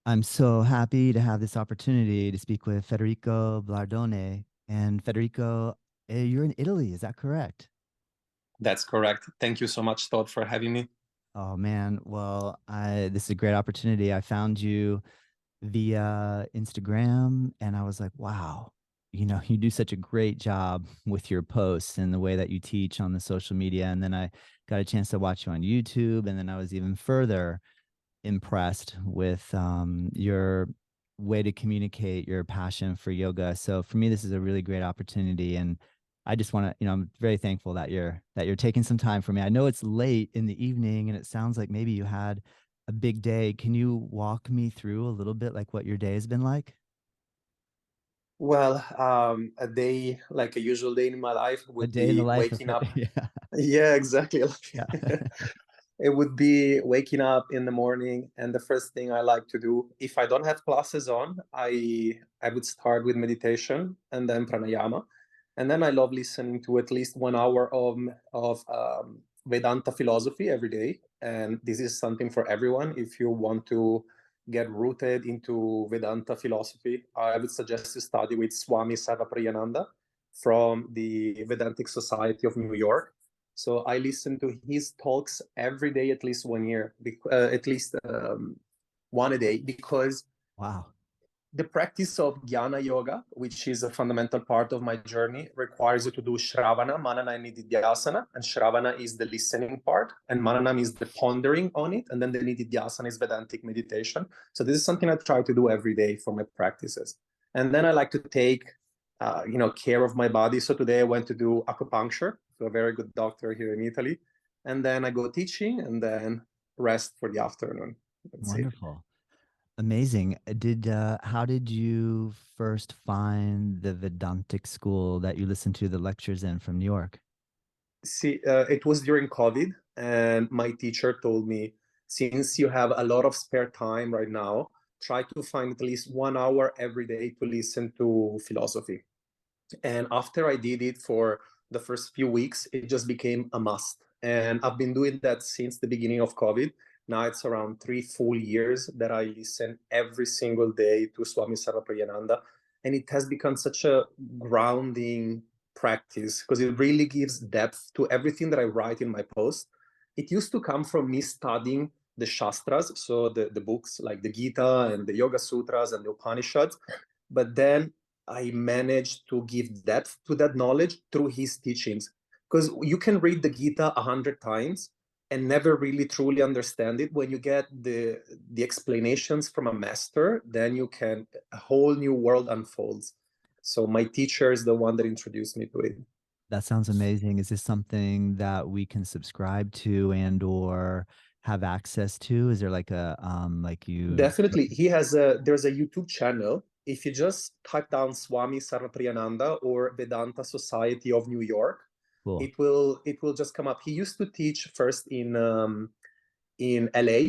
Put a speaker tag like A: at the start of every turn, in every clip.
A: I'm so happy to have this opportunity to speak with Federico Blardone. And Federico, you're in Italy, is that correct?
B: That's correct. Thank you so much, Todd, for having me.
A: Oh man, well, I this is a great opportunity. I found you via Instagram and I was like, wow, you do such a great job with your posts and the way that you teach on the social media. And then I got a chance to watch you on YouTube, and then I was even further impressed with your way to communicate your passion for yoga. So for me, this is a really great opportunity, and I just want to, I'm very thankful that you're taking some time for me. I know it's late in the evening, and it sounds like maybe you had a big day. Can you walk me through a little bit like what your day has been like?
B: Well, a day, like a usual day in my life,
A: A
B: would
A: day in the
B: be
A: life of
B: waking up.
A: yeah,
B: Yeah, exactly.
A: yeah.
B: It would be waking up in the morning, and the first thing I like to do, if I don't have classes on, I would start with meditation and then pranayama, and then I love listening to at least 1 hour of Vedanta philosophy every day. And this is something for everyone. If you want to get rooted into Vedanta philosophy, I would suggest to study with Swami Sarvapriyananda from the Vedantic Society of New York. So I listen to his talks every day, at least 1 year, at least one a day, because
A: Wow.
B: the practice of jnana yoga, which is a fundamental part of my journey, requires you to do shravana, manana, and nididhyasana. And shravana is the listening part, and manana is the pondering on it, and then the nididhyasana is Vedantic meditation. So this is something I try to do every day for my practices. And then I like to take, care of my body. So today I went to do acupuncture to a very good doctor here in Italy, and then I go teaching, and then rest for the afternoon. That's it.
A: Wonderful. Amazing. Did how did you first find the Vedantic school that you listened to the lectures in from New York?
B: See, it was during COVID, and my teacher told me, since you have a lot of spare time right now, try to find at least 1 hour every day to listen to philosophy. And after I did it for the first few weeks, it just became a must. And I've been doing that since the beginning of COVID. Now it's around 3 full years that I listen every single day to Swami Sarvapriyananda. And it has become such a grounding practice because it really gives depth to everything that I write in my post. It used to come from me studying the Shastras, so the books like the Gita and the Yoga Sutras and the Upanishads. But then I managed to give depth to that knowledge through his teachings. Because you can read the Gita 100 times and never really truly understand it. When you get the explanations from a master, then you can a whole new world unfolds. So my teacher is the one that introduced me to it.
A: That sounds amazing. Is this something that we can subscribe to and or have access to? Is there like a like you
B: Definitely, he has a there's a YouTube channel. If you just type down Swami Sarvapriyananda or Vedanta Society of New York,
A: cool.
B: it will just come up. He used to teach first in LA,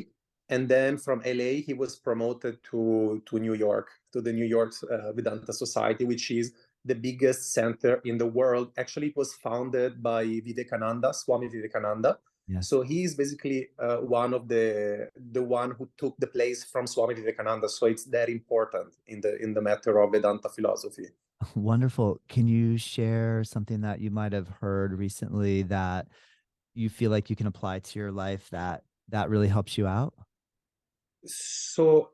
B: and then from LA he was promoted to New York, to the New York Vedanta Society, which is the biggest center in the world. Actually, it was founded by Vivekananda, Swami Vivekananda.
A: Yes.
B: So he is basically one of the one who took the place from Swami Vivekananda. So it's that important in the matter of Vedanta philosophy.
A: Wonderful. Can you share something that you might have heard recently that you feel like you can apply to your life that really helps you out?
B: So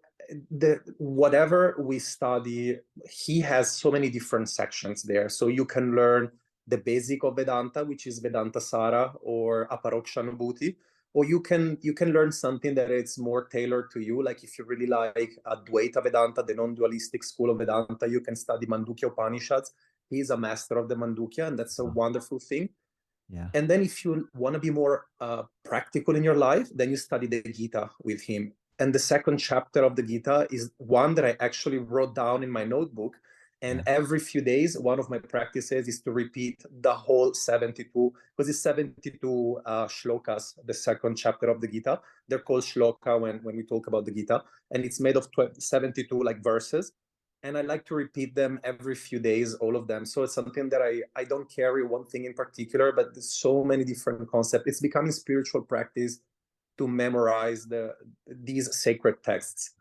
B: the whatever we study, he has so many different sections there. So you can learn the basic of Vedanta, which is Vedanta Sara or Aparokshanubhuti, or you can learn something that is more tailored to you. Like if you really like Advaita Vedanta, the non-dualistic school of Vedanta, you can study Mandukya Upanishads. He's a master of the Mandukya, and that's a
A: Oh,
B: wonderful thing.
A: yeah.
B: And then if you want to be more practical in your life, then you study the Gita with him. And the second chapter of the Gita is one that I actually wrote down in my notebook. And
A: Yeah.
B: every few days, one of my practices is to repeat the whole 72, because it's 72 shlokas, the second chapter of the Gita. They're called shloka when we talk about the Gita. And it's made of 72 like verses, and I like to repeat them every few days, all of them. So it's something that I don't carry one thing in particular, but there's so many different concepts. It's becoming spiritual practice to memorize these sacred texts.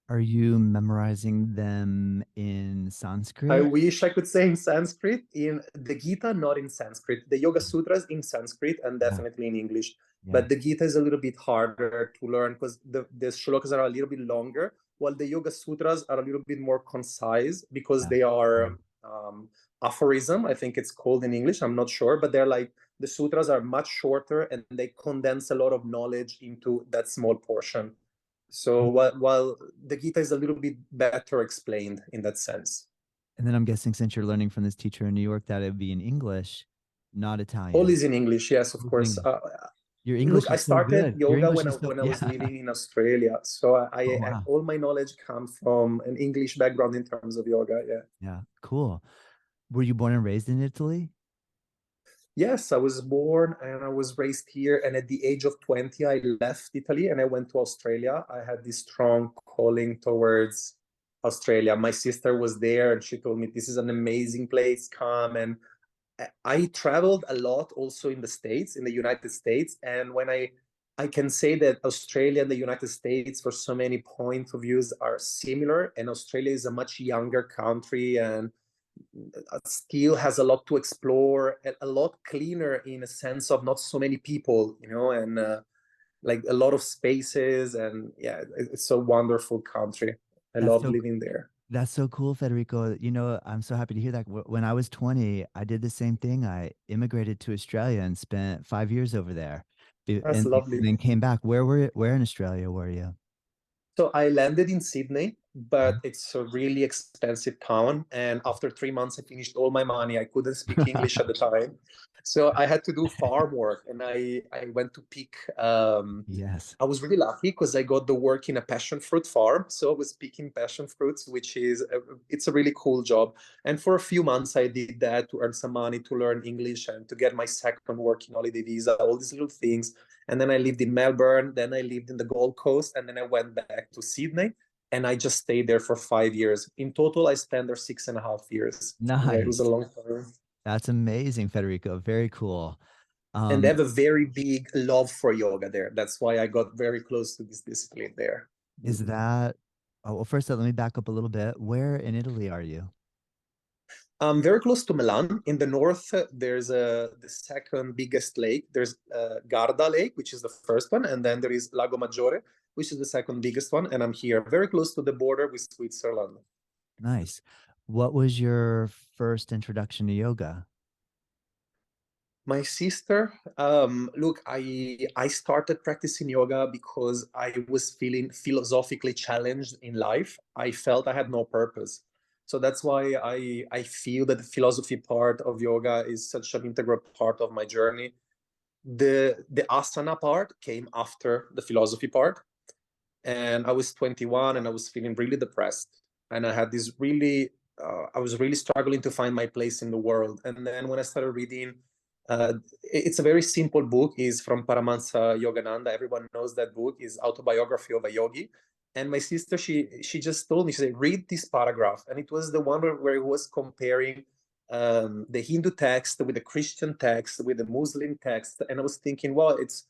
A: Are you memorizing them in
B: I
A: Sanskrit?
B: wish I could say in Sanskrit, in the Gita, not in Sanskrit. The Yoga Sutras in Sanskrit and
A: Yeah,
B: definitely in English.
A: yeah,
B: But the Gita is a little bit harder to learn because the shlokas are a little bit longer, while the Yoga Sutras are a little bit more concise because
A: yeah.
B: they are aphorism, I think it's called in English. I'm not sure, but they're like the sutras are much shorter and they condense a lot of knowledge into that small portion. So while the Gita is a little bit better explained in that sense.
A: And then I'm guessing since you're learning from this teacher in New York, that it would be in English, not
B: All
A: Italian.
B: is in English, yes, of
A: All is in
B: course.
A: English. Your
B: Look,
A: English
B: I
A: is so
B: started
A: good. Your
B: yoga
A: English is so,
B: when I
A: yeah.
B: was living in Australia. So
A: Oh, wow.
B: all my knowledge comes from an English background in terms of yoga. Yeah.
A: Yeah, cool. Were you born and raised in Italy?
B: Yes, I was born and I was raised here. And at the age of 20, I left Italy and I went to Australia. I had this strong calling towards Australia. My sister was there and she told me, this is an amazing place, come. And I traveled a lot also in the States, in the United States. And I can say that Australia and the United States, for so many points of views, are similar. And Australia is a much younger country and still has a lot to explore, a lot cleaner in a sense of not so many people, and like a lot of spaces. And yeah, it's a wonderful country. I
A: That's
B: loved
A: so
B: living there.
A: that's so cool, Federico. I'm so happy to hear that. When I was 20, I did the same thing. I immigrated to Australia and spent 5 years over there,
B: That's
A: and
B: lovely.
A: then came back. Where in Australia were you?
B: So I landed in Sydney,
A: Uh,
B: but it's a really expensive town. And after 3 months, I finished all my money. I couldn't speak English at the time. So I had to do farm work. And I went to pick,
A: Yes.
B: I was really lucky because I got the work in a passion fruit farm. So I was picking passion fruits, which is, it's a really cool job. And for a few months, I did that to earn some money, to learn English and to get my second working holiday visa, all these little things. And then I lived in Melbourne, then I lived in the Gold Coast, and then I went back to Sydney, and I just stayed there for 5 years. In total, I spent there 6.5 years. Yeah, it was a
A: Nice.
B: long time.
A: That's amazing, Federico. Very cool.
B: And they
A: Um,
B: have a very big love for yoga there. That's why I got very close to this discipline there.
A: is that, oh, well, first, let me back up a little bit. Where in Italy are you?
B: Very close to Milan. In the north, there's the second biggest lake. There's Garda Lake, which is the first one, and then there is Lago Maggiore, which is the second biggest one. And I'm here, very close to the border with Switzerland.
A: Nice. What was your first introduction to yoga?
B: My sister, look, I started practicing yoga because I was feeling philosophically challenged in life. I felt I had no purpose. So that's why I feel that the philosophy part of yoga is such an integral part of my journey. The asana part came after the philosophy part. And I was 21 and I was feeling really depressed. And I had this really, I was really struggling to find my place in the world. And then when I started reading, it's a very simple book, is from Paramahansa Yogananda. Everyone knows that book, is Autobiography of a Yogi. And my sister, she just told me, she said, read this paragraph. And it was the one where he was comparing the Hindu text with the Christian text, with the Muslim text. And I was thinking, well, it's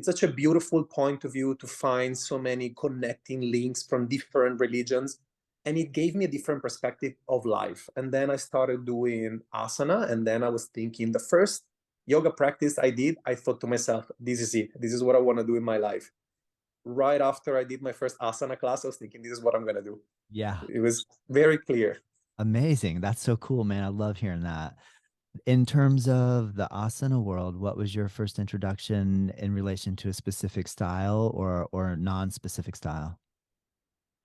B: such a beautiful point of view to find so many connecting links from different religions. And it gave me a different perspective of life. And then I started doing asana. And then I was thinking, the first yoga practice I did, I thought to myself, this is it. This is what I want to do in my life. Right after I did my first asana class, I was thinking, this is what I'm going to do.
A: Yeah.
B: It was very clear.
A: Amazing. That's so cool, man. I love hearing that. In terms of the asana world, what was your first introduction in relation to a specific style or non-specific style?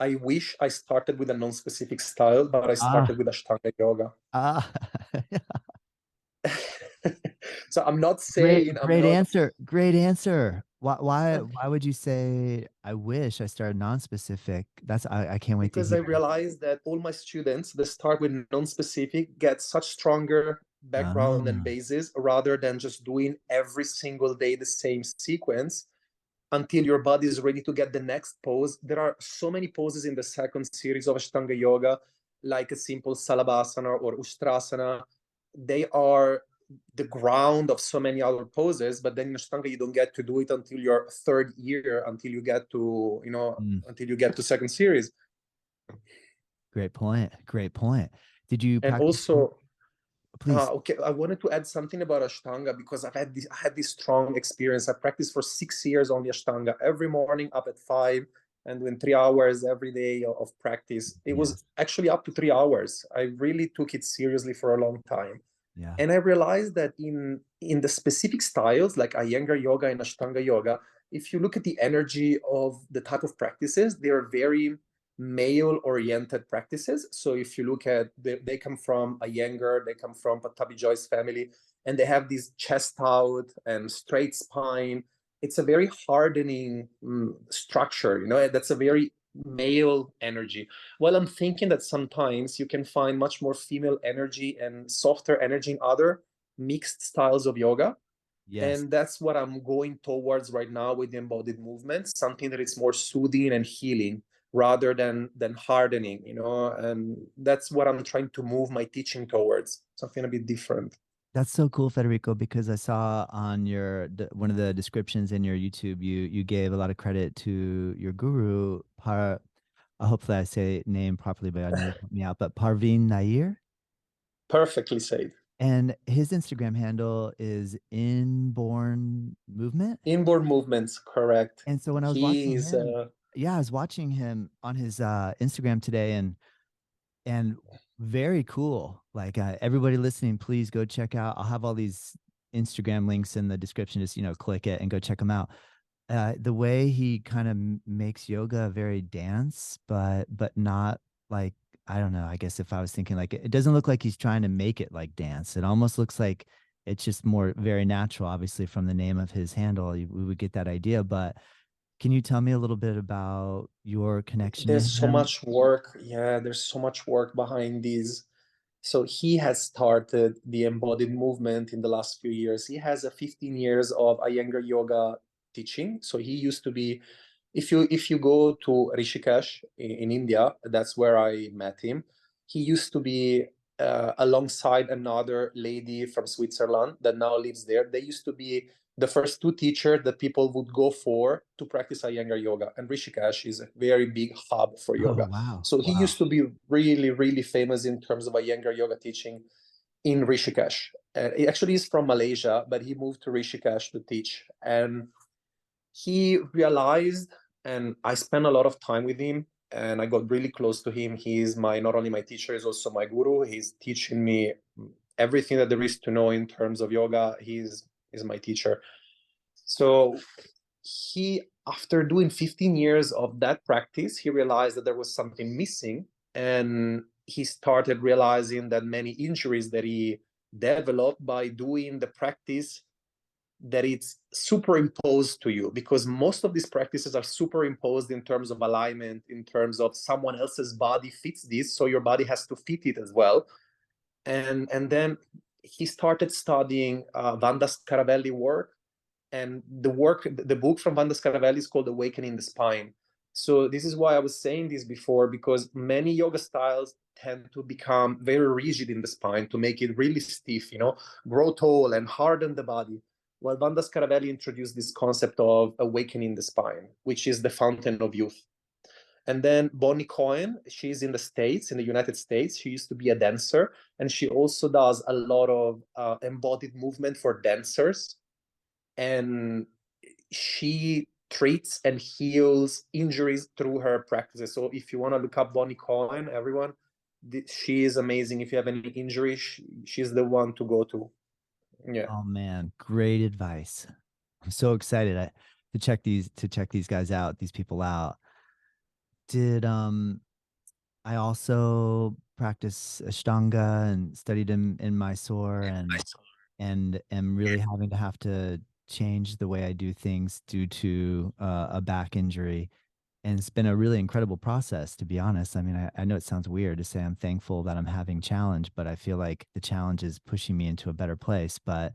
B: I wish I started with a non-specific style, but I
A: Ah,
B: started with Ashtanga yoga.
A: ah,
B: So I'm not saying I'm
A: great
B: not,
A: answer. Great answer. Why would you say I wish I started non-specific? I can't wait to
B: because I
A: hear.
B: realized that all my students that start with non-specific get such stronger background and
A: Ah,
B: basis rather than just doing every single day the same sequence until your body is ready to get the next pose. There are so many poses in the second series of Ashtanga Yoga, like a simple Salabhasana or Ustrasana. They are the ground of so many other poses, but then in Ashtanga you don't get to do it until your third year, until you get to,
A: mm,
B: until you get to second series.
A: Great point. Great point. Did you
B: And
A: practice?
B: also,
A: Please.
B: okay, I wanted to add something about Ashtanga because I had this strong experience. I practiced for 6 years on the Ashtanga every morning up at 5 and doing 3 hours every day of practice. It
A: Yes.
B: was actually up to 3 hours. I really took it seriously for a long time.
A: Yeah.
B: And I realized that in the specific styles like Iyengar yoga and Ashtanga yoga, if you look at the energy of the type of practices, they are very male-oriented practices. So if you look at, they come from Iyengar, they come from Patabi Joy's family, and they have this chest out and straight spine. It's a very hardening structure, you know, that's a very male energy. Well, I'm thinking that sometimes you can find much more female energy and softer energy in other mixed styles of yoga.
A: Yes.
B: And that's what I'm going towards right now with the embodied movement, something that is more soothing and healing rather than hardening, you know. And that's what I'm trying to move my teaching towards, something a bit different.
A: That's so cool, Federico, because I saw on one of the descriptions in your YouTube, you gave a lot of credit to your guru, hopefully I say name properly, but I know you helped me out, but Parveen Nair.
B: Perfectly said.
A: And his Instagram handle is inborn movement.
B: Inborn movements, correct.
A: And so when I was watching
B: He's
A: him, yeah, I was watching him on his Instagram today, and very cool. Like everybody listening, please go check out. I'll have all these Instagram links in the description. Just click it and go check them out. The way he kind of makes yoga very dance, but not like, I don't know. I guess if I was thinking like it doesn't look like he's trying to make it like dance. It almost looks like it's just more very natural. Obviously, from the name of his handle, we would get that idea. But can you tell me a little bit about your connection to
B: There's so
A: him?
B: much work. Yeah, there's so much work behind these. So he has started the embodied movement in the last few years. He has a 15 years of Iyengar yoga teaching. So he used to be, if you go to Rishikesh in India, that's where I met him. He used to be alongside another lady from Switzerland that now lives there. They used to be the first two teachers that people would go for to practice Iyengar yoga. And Rishikesh is a very big hub for
A: Oh,
B: yoga.
A: wow.
B: So he
A: Wow.
B: used to be really, really famous in terms of Iyengar yoga teaching in Rishikesh. He actually is from Malaysia, but he moved to Rishikesh to teach. And he realized, and I spent a lot of time with him, and I got really close to him. He's not only my teacher, he's also my guru. He's teaching me everything that there is to know in terms of yoga. He's my teacher. So he, after doing 15 years of that practice, he realized that there was something missing, and he started realizing that many injuries that he developed by doing the practice, that it's superimposed to you, because most of these practices are superimposed in terms of alignment, in terms of someone else's body fits this, so your body has to fit it as well. And then he started studying Vanda Scaravelli work, and the book from Vanda Scaravelli is called Awakening the Spine. So this is why I was saying this before, because many yoga styles tend to become very rigid in the spine to make it really stiff, you know, grow tall and harden the body. Well, Vanda Scaravelli introduced this concept of awakening the spine, which is the fountain of youth. And then Bonnie Cohen, she's in the States, in the United States. She used to be a dancer, and she also does a lot of embodied movement for dancers. And she treats and heals injuries through her practices. So if you want to look up Bonnie Cohen, everyone, she is amazing. If you have any injury, she's the one to go to. Yeah.
A: Oh man, great advice. I'm so excited to check these guys out, these people out. Did I also practice Ashtanga and studied in Mysore, and am really having to have to change the way I do things due to a back injury. And it's been a really incredible process, to be honest. I mean, I know it sounds weird to say I'm thankful that I'm having challenge, but I feel like the challenge is pushing me into a better place. But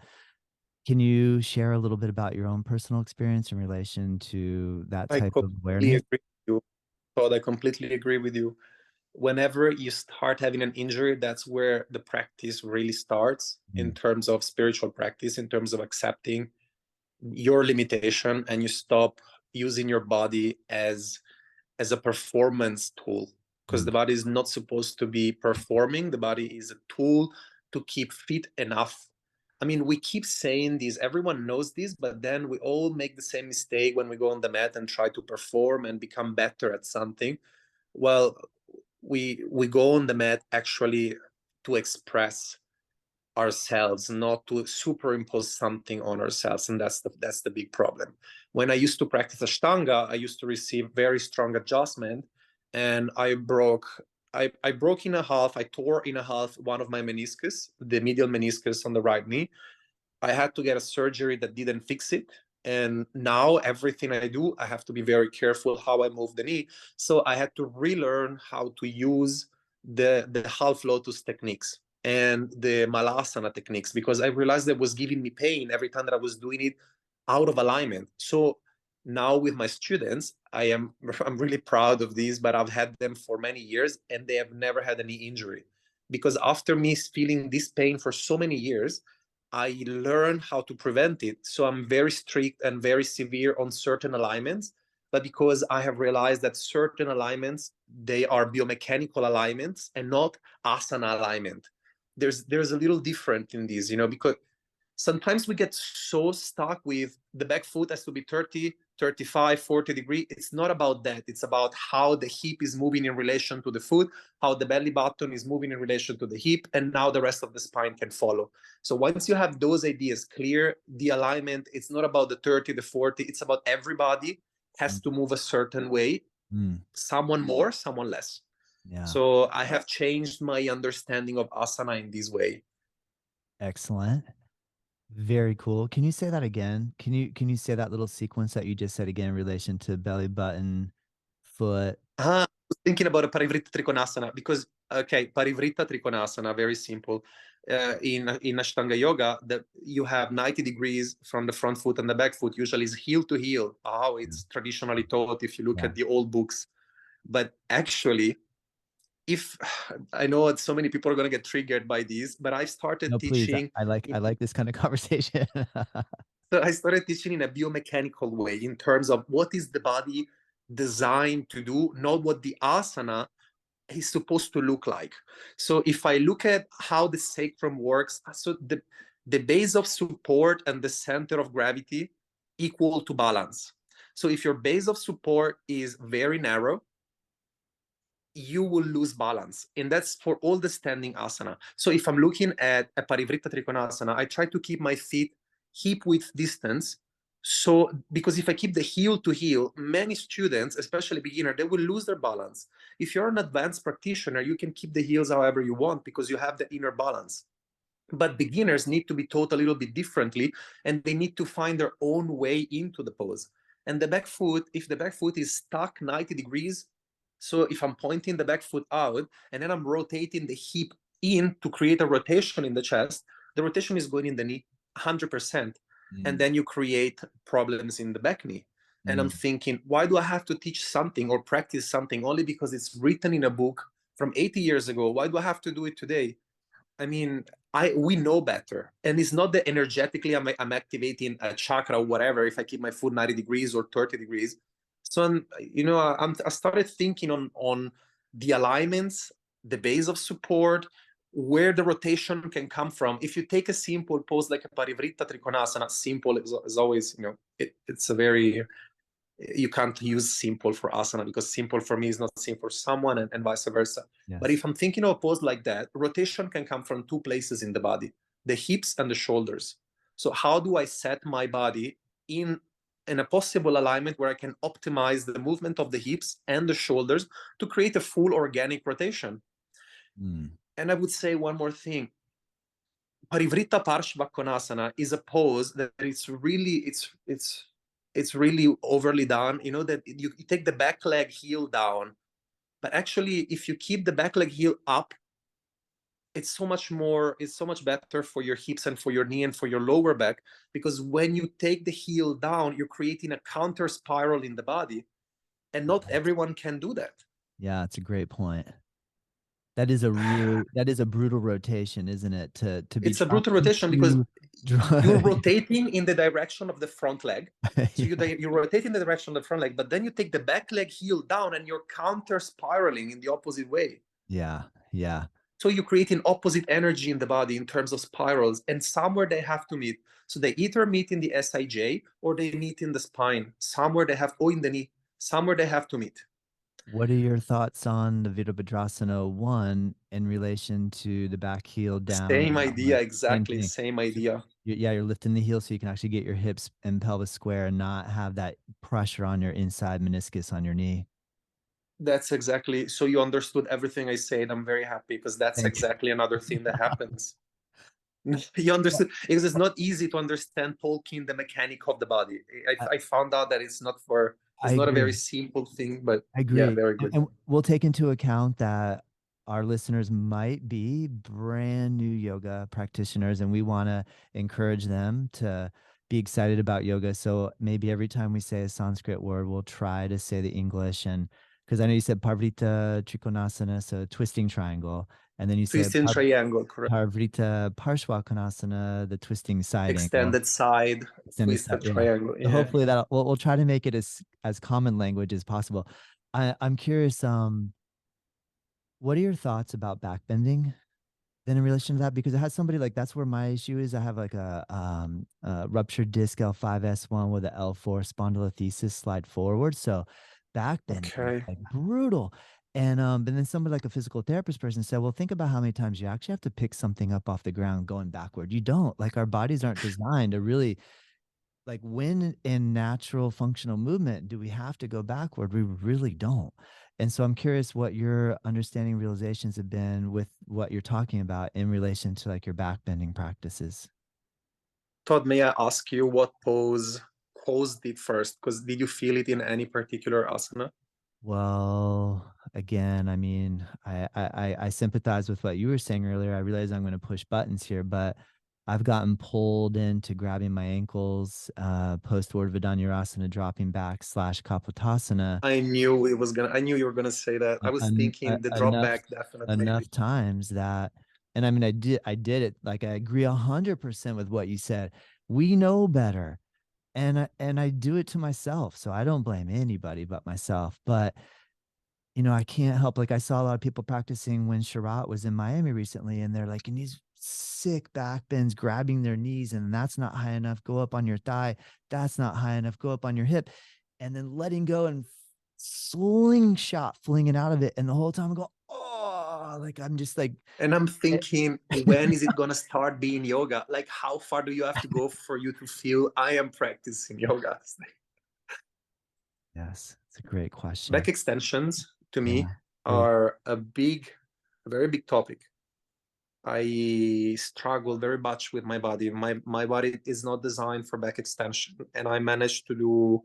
A: can you share a little bit about your own personal experience in relation to that
B: I
A: type of
B: completely
A: awareness?
B: agree with you, Todd. I completely agree with you. Whenever you start having an injury, that's where the practice really starts in
A: Mm.
B: terms of spiritual practice, in terms of accepting your limitation, and you stop using your body as a performance tool. because the body is not supposed to be performing. The body is a tool to keep fit enough. I mean, we keep saying this, everyone knows this, but then we all make the same mistake when we go on the mat and try to perform and become better at something. Well, we go on the mat actually to express ourselves, not to superimpose something on ourselves, and that's the big problem. When I used to practice Ashtanga, I used to receive very strong adjustment, and I broke in a half, I tore in a half one of my meniscus, the medial meniscus on the right knee. I had to get a surgery that didn't fix it. And now everything I do, I have to be very careful how I move the knee. So I had to relearn how to use the half lotus techniques and the malasana techniques, because I realized that was giving me pain every time that I was doing it out of alignment. So now with my students, I'm really proud of these, but I've had them for many years and they have never had any injury, because after me feeling this pain for so many years, I learned how to prevent it. So I'm very strict and very severe on certain alignments, but because I have realized that certain alignments, they are biomechanical alignments and not asana alignment. There's a little different in these, because sometimes we get so stuck with the back foot has to be 30, 35, 40 degrees. It's not about that. It's about how the hip is moving in relation to the foot, how the belly button is moving in relation to the hip, and now the rest of the spine can follow. So once you have those ideas clear, the alignment, it's not about the 30, the 40, it's about everybody has to move a certain way, someone more, someone less. Yeah. So I have changed my understanding of asana in this way.
A: Excellent. Very cool. Can you say that again? Can you say that little sequence that you just said again in relation to belly button, foot?
B: I was thinking about a Parivritta Trikonasana because, okay, Parivritta Trikonasana, very simple. In Ashtanga Yoga, that you have 90 degrees from the front foot and the back foot, usually is heel to heel, how it's traditionally taught if you look at the old books. But actually, if I know that so many people are going to get triggered by these, but I started teaching.
A: Please. I like this kind of conversation.
B: So I started teaching in a biomechanical way in terms of what is the body designed to do, not what the asana is supposed to look like. So if I look at how the sacrum works, so the base of support and the center of gravity equal to balance. So if your base of support is very narrow, you will lose balance. And that's for all the standing asana. So if I'm looking at a Parivritta Trikonasana, I try to keep my feet hip width distance. So, because if I keep the heel to heel, many students, especially beginner, they will lose their balance. If you're an advanced practitioner, you can keep the heels however you want because you have the inner balance. But beginners need to be taught a little bit differently, and they need to find their own way into the pose. And the back foot, if the back foot is stuck 90 degrees, so if I'm pointing the back foot out and then I'm rotating the hip in to create a rotation in the chest, the rotation is going in the knee 100%. And then you create problems in the back knee. And I'm thinking, why do I have to teach something or practice something only because it's written in a book from 80 years ago? Why do I have to do it today? I mean, we know better. And it's not that energetically I'm activating a chakra or whatever if I keep my foot 90 degrees or 30 degrees. So, I started thinking on the alignments, the base of support, where the rotation can come from. If you take a simple pose like a Parivritta Trikonasana, simple is always, it's a very, you can't use simple for asana because simple for me is not simple for someone and vice versa. Yes. But if I'm thinking of a pose like that, rotation can come from two places in the body, the hips and the shoulders. So how do I set my body in a possible alignment where I can optimize the movement of the hips and the shoulders to create a full organic rotation? And I would say one more thing. Parivritta Parshvakonasana is a pose that it's really overly done. That you take the back leg heel down, but actually if you keep the back leg heel up, it's so much better for your hips and for your knee and for your lower back, because when you take the heel down, you're creating a counter spiral in the body, and not everyone can do that.
A: Yeah, it's a great point. That is a brutal rotation, isn't it? To be
B: it's a brutal rotation because you're rotating in the direction of the front leg. So
A: Yeah.
B: you rotate in the direction of the front leg, but then you take the back leg heel down and you're counter spiraling in the opposite way.
A: Yeah. Yeah.
B: So you're creating opposite energy in the body in terms of spirals, and somewhere they have to meet. So they either meet in the SIJ or they meet in the spine. Somewhere they have, or in the knee. Somewhere they have to meet.
A: What are your thoughts on the Virabhadrasana 1 in relation to the back heel down?
B: Same idea,
A: Same
B: exactly.
A: thing.
B: Same idea.
A: Yeah, you're lifting the heel so you can actually get your hips and pelvis square and not have that pressure on your inside meniscus on your knee.
B: That's exactly. So you understood everything I said. I'm very happy because that's
A: Thank you.
B: exactly another thing that happens. You understood, because it's not easy to understand Tolkien, the mechanic of the body. I found out that it's not
A: I
B: a very
A: agree.
B: simple thing, but
A: I
B: yeah,
A: agree.
B: very good.
A: And we'll take into account that our listeners might be brand new yoga practitioners, and we want to encourage them to be excited about yoga. So maybe every time we say a Sanskrit word, we'll try to say the English. And because I know you said Parvrita Trikonasana, so twisting triangle. And then you said
B: Twist in triangle, correct.
A: Parvrita Parshvakonasana, the twisting side angle.
B: Extended side,
A: Extended side,
B: twisted
A: yeah.
B: triangle.
A: So
B: Yeah.
A: hopefully that we'll try to make it as common language as possible. I'm curious, what are your thoughts about backbending then in relation to that? Because it has somebody like that's where my issue is. I have like a ruptured disc L5S1 with a L4 spondylolisthesis slide forward. So backbending is
B: Okay.
A: like brutal. But then somebody like a physical therapist person said, well, think about how many times you actually have to pick something up off the ground going backward. You don't, like, our bodies aren't designed to really, like, when in natural functional movement do we have to go backward? We really don't. And so I'm curious what your understanding realizations have been with what you're talking about in relation to like your backbending practices.
B: Todd, may I ask you what pose did first? Because did you feel it in any particular asana?
A: Well, again, I mean, I sympathize with what you were saying earlier. I realize I'm going to push buttons here, but I've gotten pulled into grabbing my ankles, post-ward Vidanyarasana, dropping back / Kapotasana.
B: I knew you were gonna say that. I was thinking the drop
A: Enough
B: back, definitely.
A: times that, and I mean, I did it, like, I agree 100% with what you said. We know better, and I do it to myself, so I don't blame anybody but myself. But I can't help, like, I saw a lot of people practicing when Sharat was in Miami recently, and they're like in these sick back bends, grabbing their knees, and that's not high enough, go up on your thigh, that's not high enough, go up on your hip, and then letting go and slingshot flinging out of it. And the whole time I go, oh, like, I'm just like,
B: And I'm thinking, when is it gonna start being yoga? Like, how far do you have to go for you to feel I am practicing yoga?
A: yes, it's a great question.
B: Back extensions to me
A: Yeah, yeah.
B: are a very big topic. I struggle very much with my body. My body is not designed for back extension, and I managed to do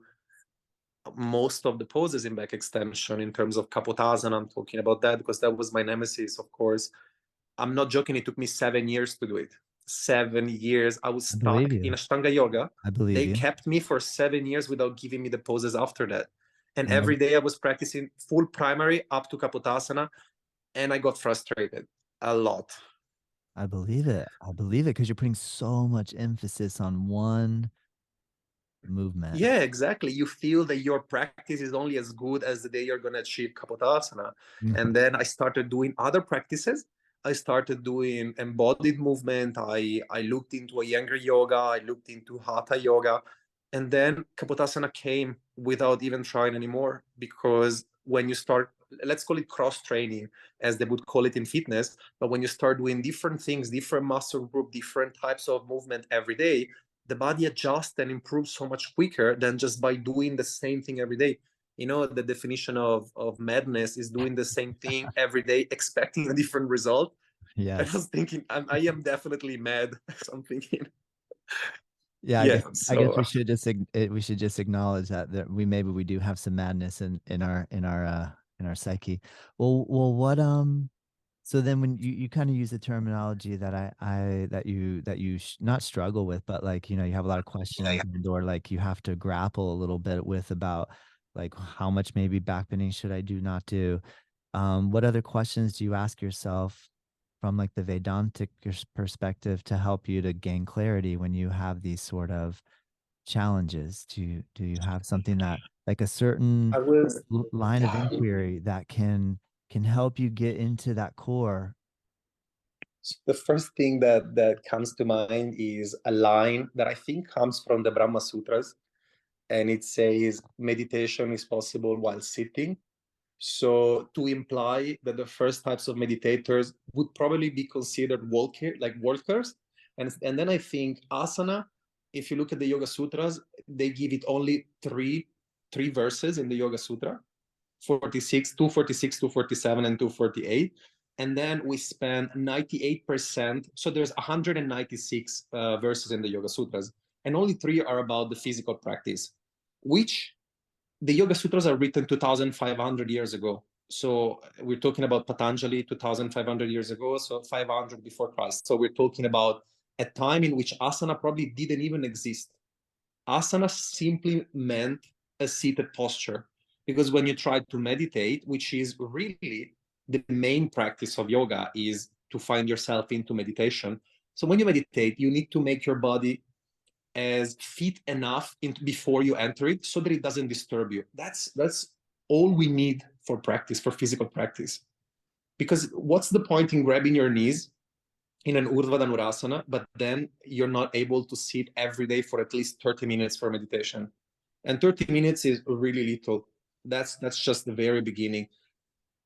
B: most of the poses in back extension in terms of Kapotasana. I'm talking about that because that was my nemesis, of course. I'm not joking. It took me 7 years to do it. 7 years. I was
A: I believe
B: stuck in
A: you.
B: Ashtanga Yoga.
A: I believe
B: They
A: you.
B: kept me for 7 years without giving me the poses after that. And
A: And
B: every day I was practicing full primary up to Kapotasana, and I got frustrated a lot.
A: I believe it. I believe it because you're putting so much emphasis on one movement.
B: Yeah, exactly. You feel that your practice is only as good as the day you're going to achieve Kapotasana.
A: Mhm.
B: And then I started doing other practices. I started doing embodied movement. I looked into Iyengar yoga. I looked into Hatha yoga. And then Kapotasana came without even trying anymore, because when you start, let's call it cross training, as they would call it in fitness, but when you start doing different things, different muscle group, different types of movement every day, the body adjusts and improves so much quicker than just by doing the same thing every day. You know, the definition of madness is doing the same thing every day, expecting a different result. And I
A: Yes.
B: was thinking, I am definitely mad. So I'm thinking,
A: Yeah,
B: yeah.
A: I guess
B: So
A: we should just acknowledge that we do have some madness in our psyche. What so then when you kind of use the terminology that I that you not struggle with, but, like, you have a lot of questions, or like you have to grapple a little bit with about, like, how much maybe backbending should I do, not do. What other questions do you ask yourself from like the Vedantic perspective to help you to gain clarity when you have these sort of challenges? Do you have something that like a certain
B: I was
A: line of inquiry that can help you get into that core?
B: The first thing that comes to mind is a line that I think comes from the Brahma Sutras, and it says meditation is possible while sitting. So to imply that the first types of meditators would probably be considered workers. And then I think asana, if you look at the Yoga Sutras, they give it only three verses in the Yoga Sutra, 46, 246, 247, and 248. And then we spend 98%. So there's 196 verses in the Yoga Sutras, and only three are about the physical practice, which the Yoga Sutras are written 2,500 years ago. So we're talking about Patanjali 2,500 years ago, so 500 before Christ. So we're talking about a time in which asana probably didn't even exist. Asana simply meant a seated posture, because when you try to meditate, which is really the main practice of yoga, is to find yourself into meditation. So when you meditate, you need to make your body as fit enough before you enter it so that it doesn't disturb you. That's all we need for practice, for physical practice. Because what's the point in grabbing your knees in an Urdhva Dhanurasana, but then you're not able to sit every day for at least 30 minutes for meditation? And 30 minutes is really little. That's just the very beginning.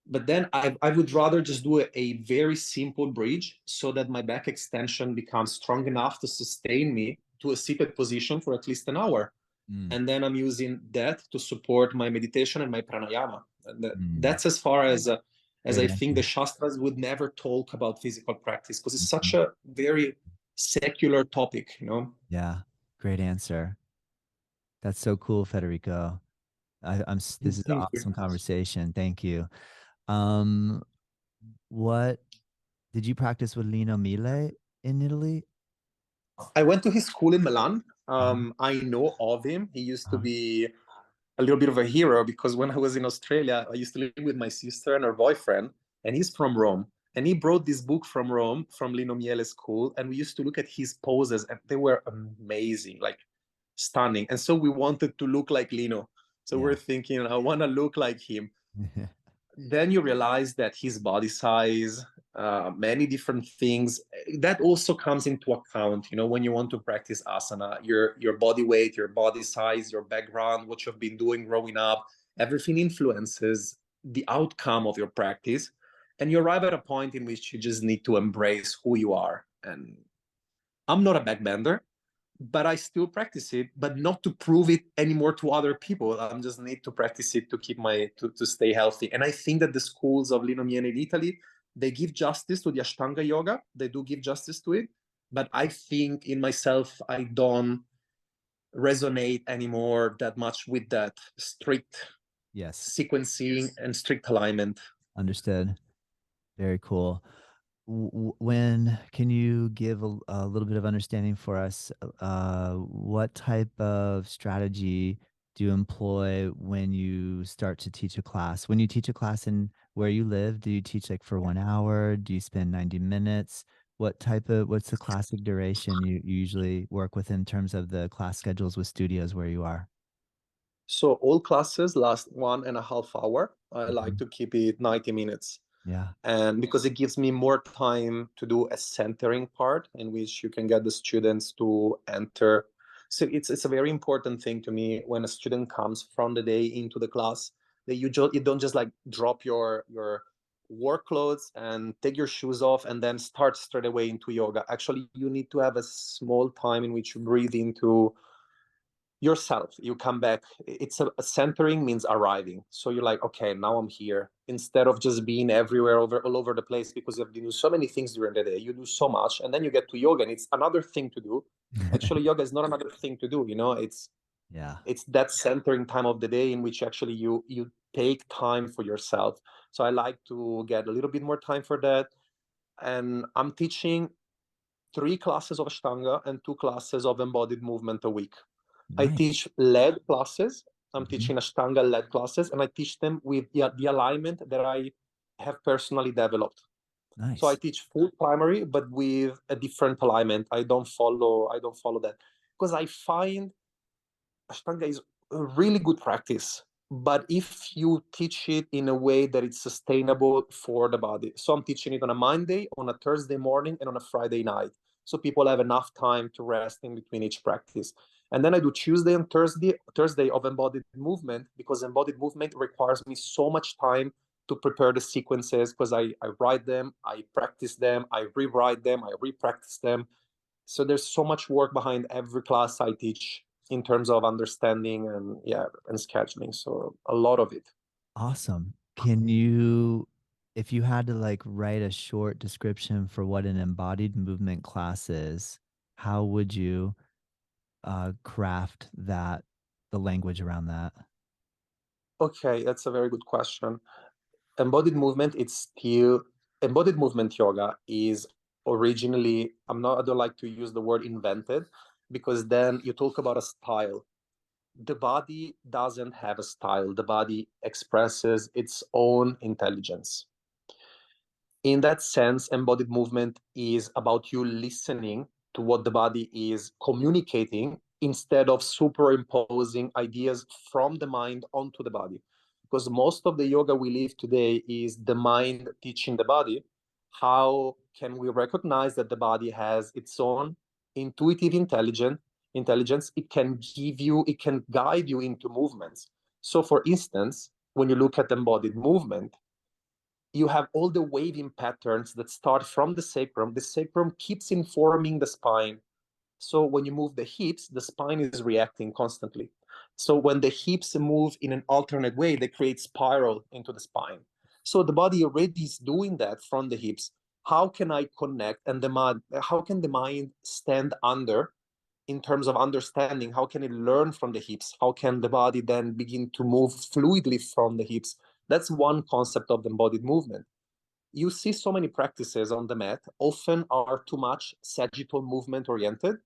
B: But then I would rather just do a very simple bridge so that my back extension becomes strong enough to sustain me to a seated position for at least an hour. And then I'm using that to support my meditation and my pranayama. And that's as far as I think the Shastras would never talk about physical practice, because it's such a very secular topic, you know?
A: Yeah, great answer. That's so cool, Federico. This is an
B: Thank you.
A: awesome conversation. Thank you. Um, what did you practice with Lino Mile in Italy?
B: I went to his school in Milan.
A: Uh-huh.
B: I know of him. He used to
A: Uh-huh.
B: be a little bit of a hero, because when I was in Australia, I used to live with my sister and her boyfriend, and he's from Rome. And he brought this book from Rome, from Lino Miele's school, and we used to look at his poses, and they were amazing, like stunning. And so we wanted to look like Lino. So
A: Yeah.
B: we're thinking, I want to look like him. Then you realize that his body size, many different things, that also comes into account, you know, when you want to practice asana, your body weight, your body size, your background, what you've been doing growing up, everything influences the outcome of your practice. And you arrive at a point in which you just need to embrace who you are. And I'm not a backbender, but I still practice it, but not to prove it anymore to other people. I just need to practice it to keep to stay healthy. And I think that the schools of Lino Miele in Italy, they give justice to the Ashtanga yoga. They do give justice to it. But I think in myself, I don't resonate anymore that much with that strict
A: Yes.
B: sequencing and strict alignment.
A: Understood. Very cool. When can you give a little bit of understanding for us? What type of strategy do you employ when you start to teach a class? When you teach a class in where you live, do you teach like for 1 hour? Do you spend 90 minutes? What's the classic duration you usually work with in terms of the class schedules with studios where you are?
B: So all classes last 1.5 hours. I like
A: Mhm.
B: to keep it 90 minutes.
A: Yeah.
B: And because it gives me more time to do a centering part in which you can get the students to enter. So it's a very important thing to me when a student comes from the day into the class, that you don't just like drop your work clothes and take your shoes off and then start straight away into yoga. Actually, you need to have a small time in which you breathe into yourself. You come back. It's a centering means arriving. So you're like, okay, now I'm here, instead of just being everywhere all over the place, because you have to do so many things during the day. You do so much, and then you get to yoga and it's another thing to do. Actually, yoga is not another thing to do, you know.
A: Yeah.
B: It's that centering time of the day in which actually you take time for yourself. So I like to get a little bit more time for that. And I'm teaching 3 classes of Ashtanga and 2 classes of embodied movement a week. I
A: Nice.
B: teach led classes. I'm
A: Mhm.
B: teaching Ashtanga led classes, and I teach them with the alignment that I have personally developed. So I
A: Nice.
B: teach full primary, but with a different alignment. I don't follow that because I find Ashtanga is a really good practice. But if you teach it in a way that it's sustainable for the body, so I'm teaching it on a Monday, on a Thursday morning, and on a Friday night, so people have enough time to rest in between each practice. And then I do Tuesday and Thursday of embodied movement, because embodied movement requires me so much time to prepare the sequences, because I write them, I practice them, I rewrite them, I repractice them. So there's so much work behind every class I teach in terms of understanding and scheduling. So a lot of it.
A: Awesome. Can you, if you had to like write a short description for what an embodied movement class is, how would you craft that, the language around that?
B: Okay, that's a very good question. Embodied movement, embodied movement yoga is originally, I don't like to use the word invented, because then you talk about a style. The body doesn't have a style. The body expresses its own intelligence. In that sense, embodied movement is about you listening to what the body is communicating instead of superimposing ideas from the mind onto the body. Because most of the yoga we live today is the mind teaching the body. How can we recognize that the body has its own intuitive intelligence? It can it can guide you into movements. So for instance, when you look at embodied movement, you have all the waving patterns that start from the sacrum. The sacrum keeps informing the spine. So when you move the hips, the spine is reacting constantly. So when the hips move in an alternate way, they create spiral into the spine. So the body already is doing that from the hips. How can I connect? And how can the mind stand under in terms of understanding? How can it learn from the hips? How can the body then begin to move fluidly from the hips? That's one concept of the embodied movement. You see so many practices on the mat often are too much sagittal movement oriented.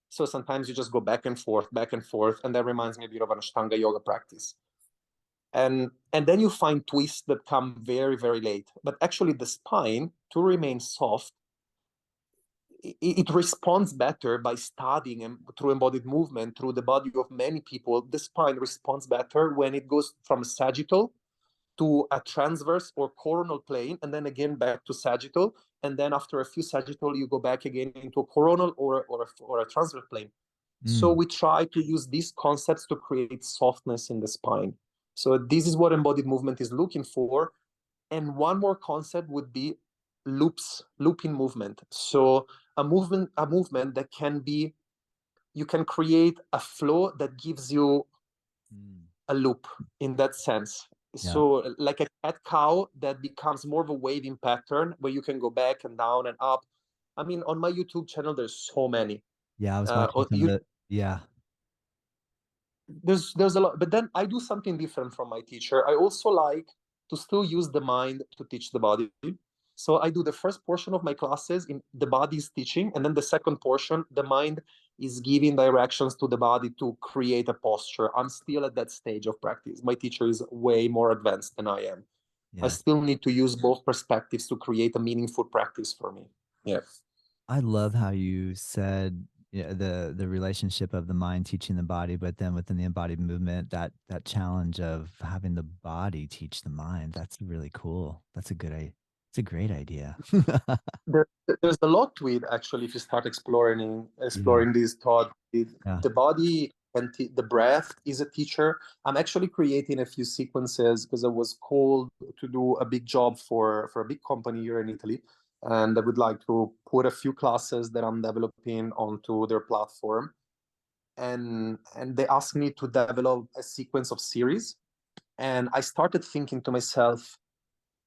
B: So sometimes you just go back and forth, and that reminds me a bit of an Ashtanga yoga practice. And then you find twists that come very, very late. But actually the spine, to remain soft, it responds better by studying and through embodied movement, through the body of many people. The spine responds better when it goes from sagittal to a transverse or coronal plane, and then again back to sagittal. And then after a few sagittal, you go back again into a coronal or a transverse plane. So
A: Mm.
B: we try to use these concepts to create softness in the spine. So this is what embodied movement is looking for. And one more concept would be looping movement. So a movement that can be, you can create a flow that gives you
A: Mm.
B: a loop in that sense.
A: Yeah.
B: So like a cat cow that becomes more of a waving pattern where you can go back and down and up. I mean, on my YouTube channel, there's so many.
A: Yeah. I was watching some of
B: You
A: the, yeah.
B: there's a lot, but then I do something different from my teacher. I also like to still use the mind to teach the body. So I do the first portion of my classes in the body's teaching, and then the second portion, the mind is giving directions to the body to create a posture. I'm still at that stage of practice. My teacher is way more advanced than I am. I
A: Yes.
B: still need to use both perspectives to create a meaningful practice for me. Yeah.
A: I love how you said, yeah, the relationship of the mind teaching the body, but then within the embodied movement, that challenge of having the body teach the mind. That's really cool. That's a good idea. It's a great idea.
B: there, there's a lot to it actually if you start
A: Yeah.
B: exploring this thought.
A: Yeah.
B: The body and the breath is a teacher. I'm actually creating a few sequences because I was called to do a big job for a big company here in Italy, and I would like to put a few classes that I'm developing onto their platform. And they asked me to develop a sequence of series, and I started thinking to myself,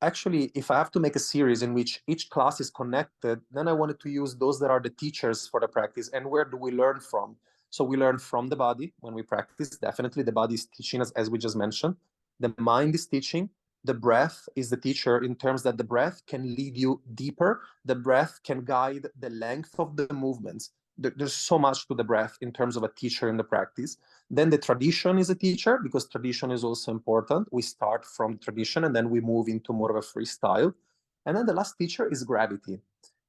B: actually, if I have to make a series in which each class is connected, then I wanted to use those that are the teachers for the practice. And where do we learn from? So we learn from the body when we practice. Definitely, the body is teaching us, as we just mentioned. The mind is teaching. The breath is the teacher in terms that the breath can lead you deeper. The breath can guide the length of the movements. There's so much to the breath in terms of a teacher in the practice. Then the tradition is a teacher, because tradition is also important. We start from tradition and then we move into more of a freestyle. And then the last teacher is gravity.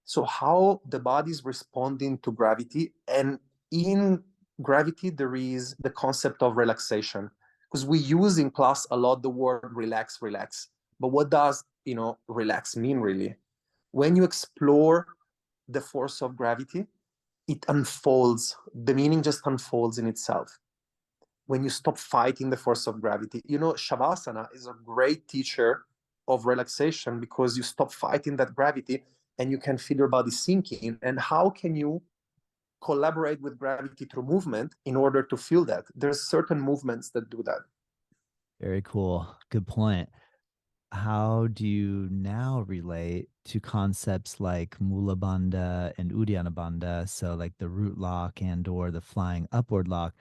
B: So how the body is responding to gravity. And in gravity, there is the concept of relaxation. Because we use in class a lot the word relax, relax. But what does, relax mean really? When you explore the force of gravity, it unfolds. The meaning just unfolds in itself. When you stop fighting the force of gravity, Shavasana is a great teacher of relaxation because you stop fighting that gravity and you can feel your body sinking. And how can you collaborate with gravity through movement in order to feel that? There's certain movements that do that.
A: Very cool. Good point. How do you now relate to concepts like Mula Bandha and Uddiyana Bandha? So like the root lock and or the flying upward lock.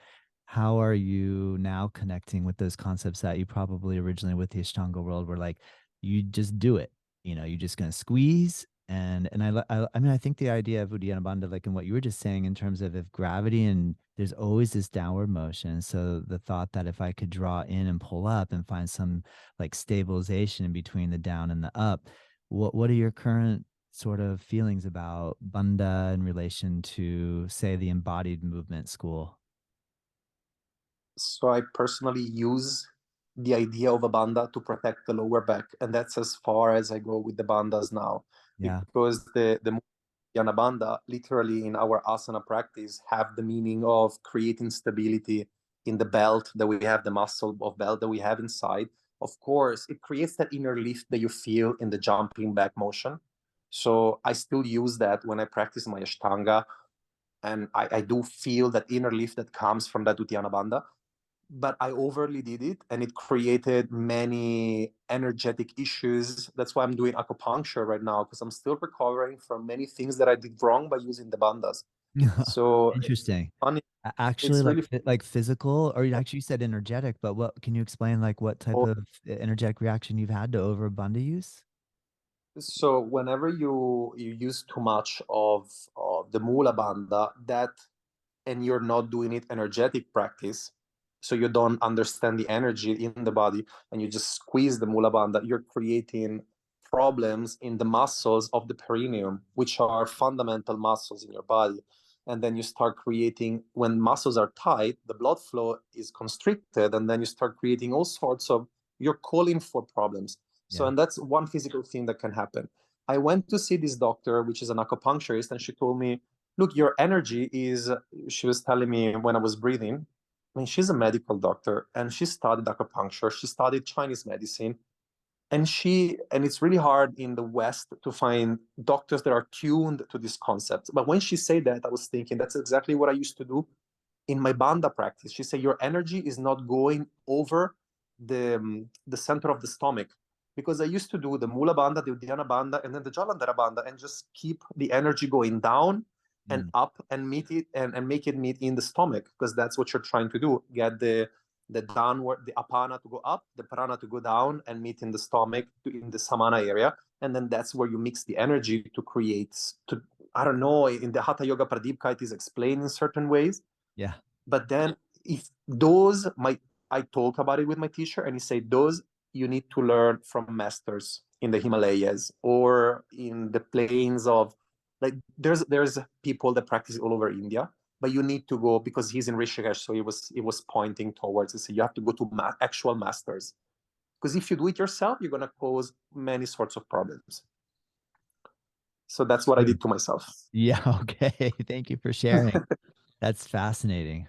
A: How are you now connecting with those concepts that you probably originally with the Ashtanga world were like, you just do it, you're just going to squeeze. And I mean, I think the idea of Uddiyana Bandha, like in what you were just saying in terms of if gravity and there's always this downward motion. So the thought that if I could draw in and pull up and find some like stabilization in between the down and the up, what are your current sort of feelings about Bandha in relation to, say, the embodied movement school?
B: So I personally use the idea of a bandha to protect the lower back, and that's as far as I go with the bandhas now,
A: Yeah.
B: because the Yana bandha literally in our asana practice have the meaning of creating stability in the belt that we have, the muscle of belt that we have inside. Of course, it creates that inner lift that you feel in the jumping back motion. So I still use that when I practice my Ashtanga, and I do feel that inner lift that comes from that Uddiyana bandha, but I overly did it and it created many energetic issues. That's why I'm doing acupuncture right now, because I'm still recovering from many things that I did wrong by using the bandhas. So
A: Interesting. Actually,
B: it's
A: like
B: really
A: like physical, or you actually said energetic, but what can you explain like what type
B: oh,
A: of energetic reaction you've had to over Bandha use?
B: so whenever you use too much of the Mula bandha, that and you're not doing it energetic practice, so you don't understand the energy in the body and you just squeeze the mula bandha, you're creating problems in the muscles of the perineum, which are fundamental muscles in your body. And then you start creating, when muscles are tight, the blood flow is constricted, and then you start creating all sorts of, you're calling for problems. So,
A: Yeah.
B: and that's one physical thing that can happen. I went to see this doctor, which is an acupuncturist, and she told me, look, your energy is, she was telling me when I was breathing, I mean, she's a medical doctor and she studied acupuncture, she studied Chinese medicine, and it's really hard in the West to find doctors that are tuned to this concept. But when she said that, I was thinking that's exactly what I used to do in my bandha practice. She said your energy is not going over the center of the stomach, because I used to do the Mula bandha, the Uddiyana bandha, and then the Jalandhara bandha, and just keep the energy going down and
A: Mm.
B: up and meet it and make it meet in the stomach, because that's what you're trying to do. Get the downward, the apana to go up, the prana to go down and meet in the stomach in the samana area. And then that's where you mix the energy to create, to, I don't know, in the Hatha Yoga Pradipka, it is explained in certain ways.
A: Yeah.
B: But then if those, I talk about it with my teacher and he said, those you need to learn from masters in the Himalayas or in the plains of, like, there's people that practice all over India, but you need to go, because he's in Rishikesh, so he was pointing towards it. So you have to go to actual masters, because if you do it yourself, you're going to cause many sorts of problems. So that's what I did to myself.
A: Yeah. Okay. Thank you for sharing. That's fascinating.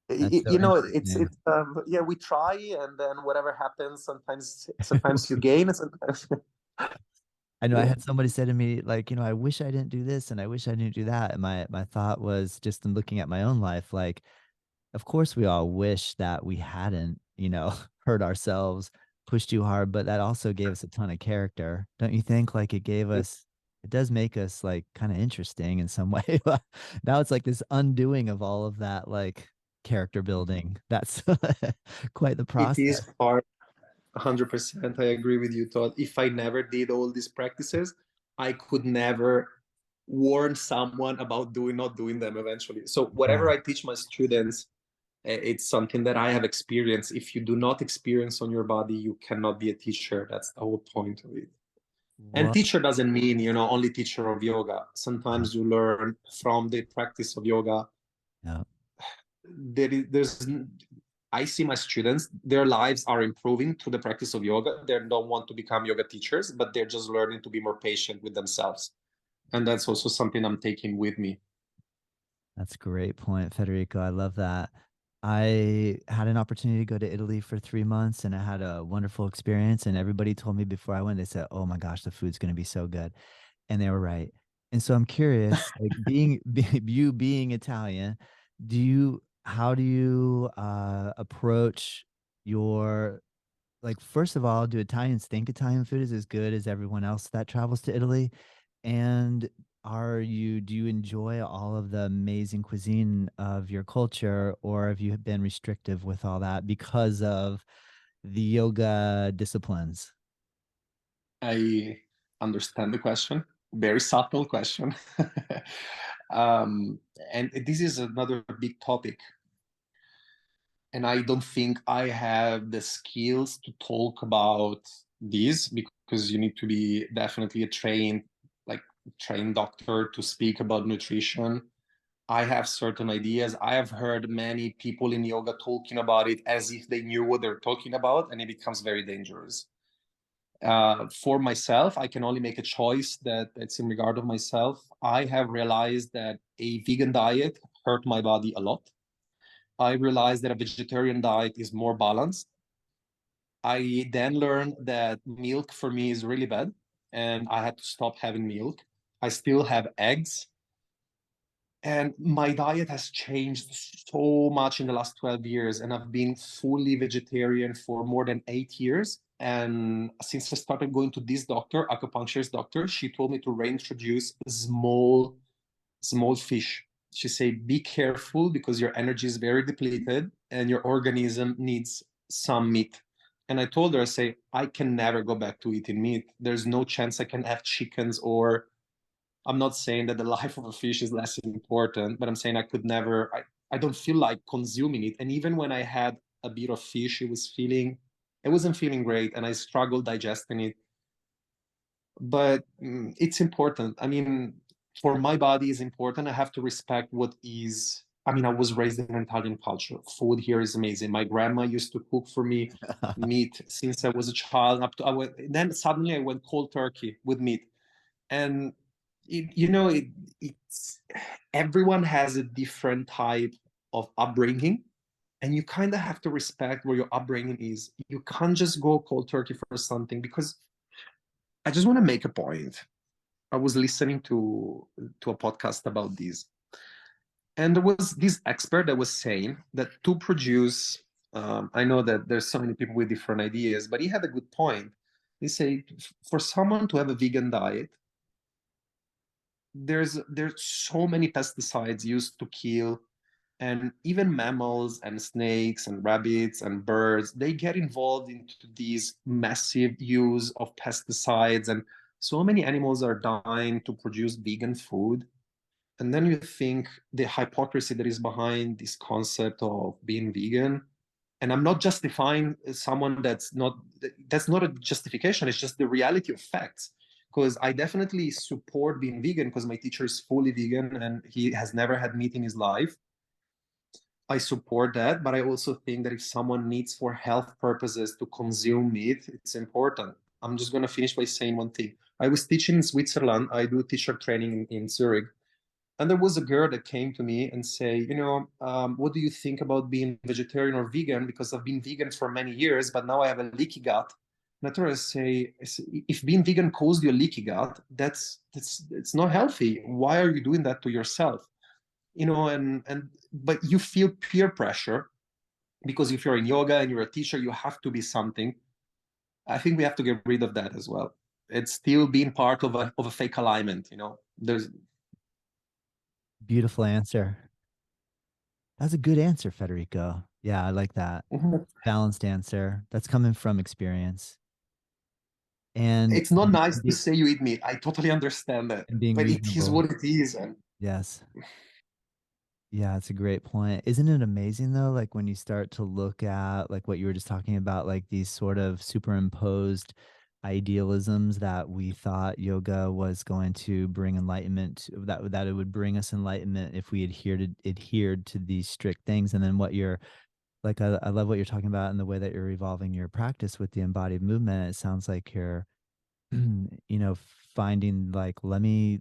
A: That's so
B: It's
A: interesting.
B: yeah, we try, and then whatever happens, sometimes you gain, and sometimes
A: I know I
B: yeah.
A: had somebody say to me, like, I wish I didn't do this and I wish I didn't do that. And my thought was just in looking at my own life, like, of course we all wish that we hadn't, hurt ourselves, pushed too hard, but that also gave us a ton of character. Don't you think? Like it does make us like kind of interesting in some way. Now it's like this undoing of all of that, like character building. That's quite the
B: It
A: process.
B: is part 100%. I agree with you, Todd. If I never did all these practices, I could never warn someone about doing not doing them eventually. So whatever
A: Yeah.
B: I teach my students, it's something that I have experienced. If you do not experience on your body, you cannot be a teacher. That's the whole point of it. And
A: What?
B: teacher doesn't mean, only teacher of yoga.
A: Yeah.
B: Sometimes you learn from the practice of yoga.
A: Yeah.
B: There's I see my students, their lives are improving through the practice of yoga. They don't want to become yoga teachers, but they're just learning to be more patient with themselves. And that's also something I'm taking with me.
A: That's a great point, Federico. I love that. I had an opportunity to go to Italy for 3 months and I had a wonderful experience. And everybody told me before I went, they said, "Oh my gosh, the food's going to be so good." And they were right. And so I'm curious, like you being Italian, how do you approach your, like, first of all, do Italians think Italian food is as good as everyone else that travels to Italy? And do you enjoy all of the amazing cuisine of your culture, or have you been restrictive with all that because of the yoga disciplines?
B: I understand the question. Very subtle question. And this is another big topic. And I don't think I have the skills to talk about this because you need to be definitely a trained doctor to speak about nutrition. I have certain ideas. I have heard many people in yoga talking about it as if they knew what they're talking about, and it becomes very dangerous. For myself, I can only make a choice that's in regard of myself. I have realized that a vegan diet hurt my body a lot. I realized that a vegetarian diet is more balanced. I then learned that milk for me is really bad, and I had to stop having milk. I still have eggs, and my diet has changed so much in the last 12 years, and I've been fully vegetarian for more than 8 years. And since I started going to this doctor, acupuncturist doctor, she told me to reintroduce small fish. She said, be careful because your energy is very depleted and your organism needs some meat. And I told her, I say, I can never go back to eating meat. There's no chance I can have chickens, or I'm not saying that the life of a fish is less important, but I'm saying I could never, I don't feel like consuming it. And even when I had a bit of fish, it wasn't feeling great and I struggled digesting it. But it's important. I mean, for my body is important. I have to respect what is. I mean, I was raised in Italian culture. Food here is amazing. My grandma used to cook for me meat since I was a child. Then suddenly I went cold turkey with meat, and it's everyone has a different type of upbringing, and you kind of have to respect where your upbringing is. You can't just go cold turkey for something because I just want to make a point. I was listening to a podcast about this, and there was this expert that was saying that to produce, I know that there's so many people with different ideas, but he had a good point. He said for someone to have a vegan diet, there's so many pesticides used to kill, and even mammals and snakes and rabbits and birds, they get involved into these massive use of pesticides, and so many animals are dying to produce vegan food. And then you think the hypocrisy that is behind this concept of being vegan. And I'm not justifying someone that's not a justification, it's just the reality of facts. Because I definitely support being vegan because my teacher is fully vegan and he has never had meat in his life. I support that, but I also think that if someone needs for health purposes to consume meat, it's important. I'm just going to finish by saying one thing. I was teaching in Switzerland. I do teacher training in Zurich. And there was a girl that came to me and say, what do you think about being vegetarian or vegan? Because I've been vegan for many years, but now I have a leaky gut. And I told her, if being vegan caused you a leaky gut, that's it's not healthy. Why are you doing that to yourself? And but you feel peer pressure because if you're in yoga and you're a teacher, you have to be something. I think we have to get rid of that as well. It's still being part of a fake alignment. There's
A: Beautiful answer. That's a good answer, Federico. Yeah, I like that. Balanced answer. That's coming from experience and
B: it's not nice to
A: be,
B: say you eat meat. I totally understand that,
A: and being
B: but it is
A: reasonable.
B: what it is. And
A: Yes. Yeah, it's a great point. Isn't it amazing though, like when you start to look at like what you were just talking about, like these sort of superimposed idealisms that we thought yoga was going to bring enlightenment, that it would bring us enlightenment if we adhered to these strict things. And then what you're like, I love what you're talking about and the way that you're evolving your practice with the embodied movement. It sounds like you're finding like, let me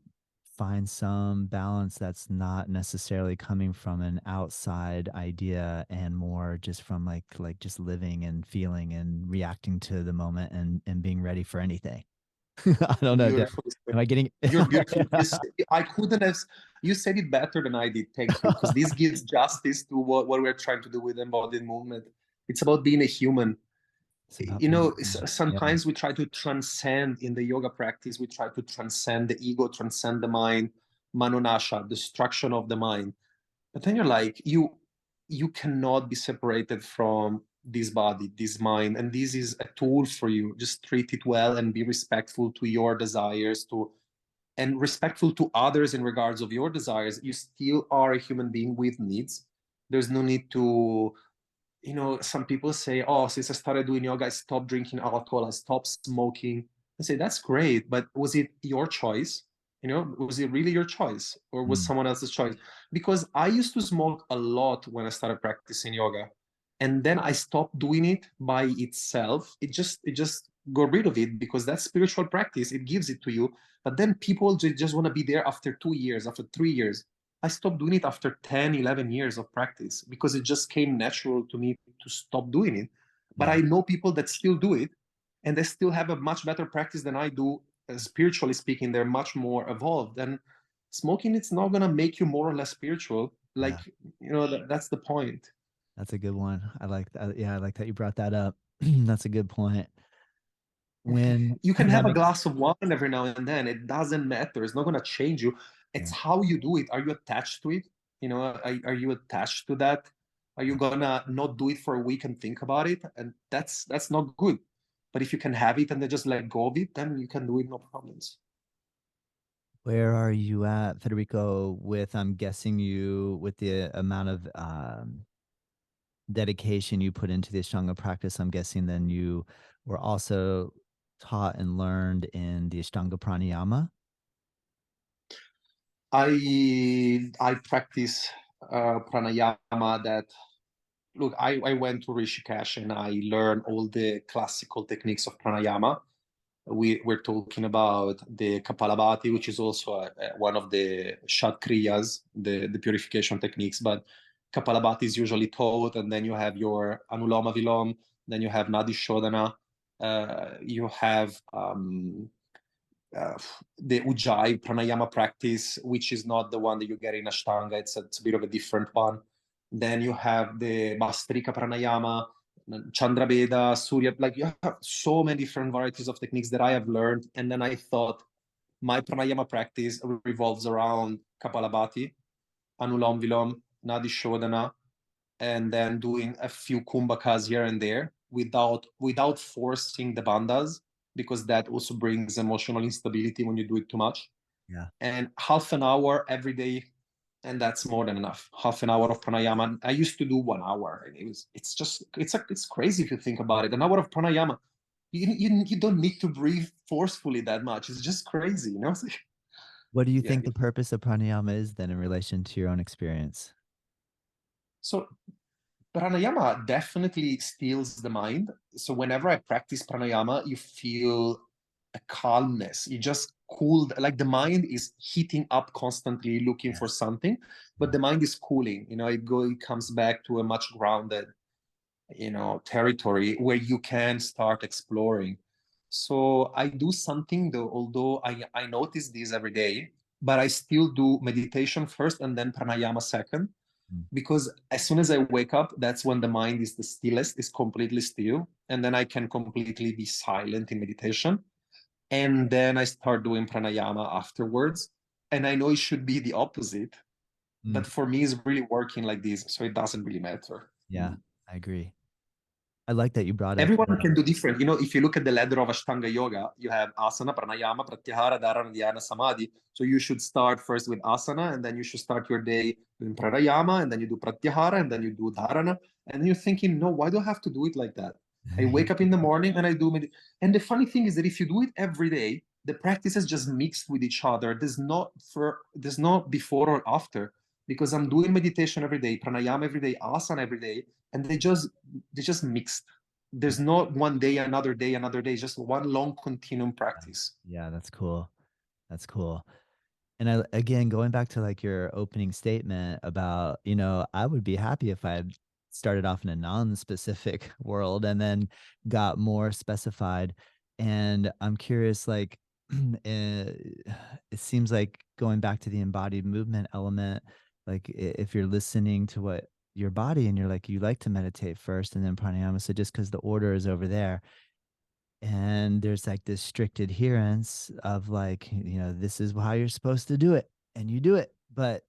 A: find some balance that's not necessarily coming from an outside idea and more just from like just living and feeling and reacting to the moment and being ready for anything. I don't know.
B: Beautiful.
A: Am I getting
B: You're beautiful. I couldn't have. You said it better than I did. Thank you, because this gives justice to what we're trying to do with embodied movement. It's about being a human.
A: It's about
B: You know,
A: yeah.
B: sometimes we try to transcend in the yoga practice. We try to transcend the ego, transcend the mind, manonasha, destruction of the mind. But then you're like, you cannot be separated from this body, this mind, and this is a tool for you. Just treat it well and be respectful to your desires, and respectful to others in regards of your desires. You still are a human being with needs. There's no need to, some people say, oh, since I started doing yoga, I stopped drinking alcohol, I stopped smoking. I say, that's great, but was it your choice? Was it really your choice, or was someone else's choice? Because I used to smoke a lot when I started practicing yoga, and then I stopped doing it by itself. It just got rid of it, because that's spiritual practice. It gives it to you. But then people just want to be there after 2 years, after 3 years. I stopped doing it after 10, 11 years of practice, because it just came natural to me to stop doing it. But I know people that still do it, and they still have a much better practice than I do. Spiritually speaking, they're much more evolved. And smoking, it's not going to make you more or less spiritual. Like, that's the point.
A: That's a good one. I like that. Yeah, I like that you brought that up. That's a good point. When
B: you can have a glass of wine every now and then, it doesn't matter. It's not going to change you. It's how you do it. Are you attached to it? Are you attached to that? Are you gonna not do it for a week and think about it? And that's not good. But if you can have it and then just let go of it, then you can do it, no problems.
A: Where are you at, Federico, with, I'm guessing you, with the amount of dedication you put into the Ashtanga practice, I'm guessing then you were also taught and learned in the Ashtanga pranayama?
B: I practice pranayama that, look, I went to Rishikesh and I learned all the classical techniques of pranayama. We're talking about the Kapalabhati, which is also one of the Shat Kriyas, the purification techniques. But Kapalabhati is usually taught, and then you have your Anuloma Vilom, then you have Nadi Shodhana, you have the Ujjayi pranayama practice, which is not the one that you get in Ashtanga. It's a bit of a different one. Then you have the Bastrika pranayama, Chandra Veda, Surya. Like, you have so many different varieties of techniques that I have learned. And then I thought my pranayama practice revolves around Kapalabhati, Anulom Vilom, Nadi Shodhana, and then doing a few kumbhakas here and there without forcing the bandhas, because that also brings emotional instability when you do it too much.
A: Yeah.
B: And half an hour every day, and that's more than enough. Half an hour of pranayama. I used to do 1 hour, and it's crazy if you think about it. An hour of pranayama, you don't need to breathe forcefully that much. It's just crazy,
A: What do you think the purpose of pranayama is then in relation to your own experience?
B: So pranayama definitely steals the mind. So whenever I practice pranayama, you feel a calmness. You just cooled, like the mind is heating up constantly, looking for something, but the mind is cooling. It comes back to a much grounded, territory where you can start exploring. So I do something, though, although I notice this every day, but I still do meditation first and then pranayama second. Because as soon as I wake up, that's when the mind is the stillest, is completely still. And then I can completely be silent in meditation. And then I start doing pranayama afterwards. And I know it should be the opposite, but for me, it's really working like this. So it doesn't really matter.
A: Yeah, I agree. I like that you brought up.
B: Everyone can do different. If you look at the ladder of Ashtanga Yoga, you have asana, pranayama, pratyahara, dharana, dhyana, samadhi. So you should start first with asana, and then you should start your day doing pranayama, and then you do pratyahara, and then you do dharana. And you're thinking, no, why do I have to do it like that? I wake up in the morning and I do meditation. And the funny thing is that if you do it every day, the practices just mixed with each other. There's not before or after, because I'm doing meditation every day, pranayama every day, asana every day, and they just mixed. There's not one day, another day, another day, just one long continuum practice.
A: Yeah, that's cool. That's cool. And again, going back to like your opening statement about, I would be happy if I had started off in a non-specific world and then got more specified. And I'm curious, like, it seems like going back to the embodied movement element, like if you're listening to what your body and you're like, you like to meditate first and then pranayama. So just because the order is over there, and there's like this strict adherence of like, this is how you're supposed to do it, and you do it. But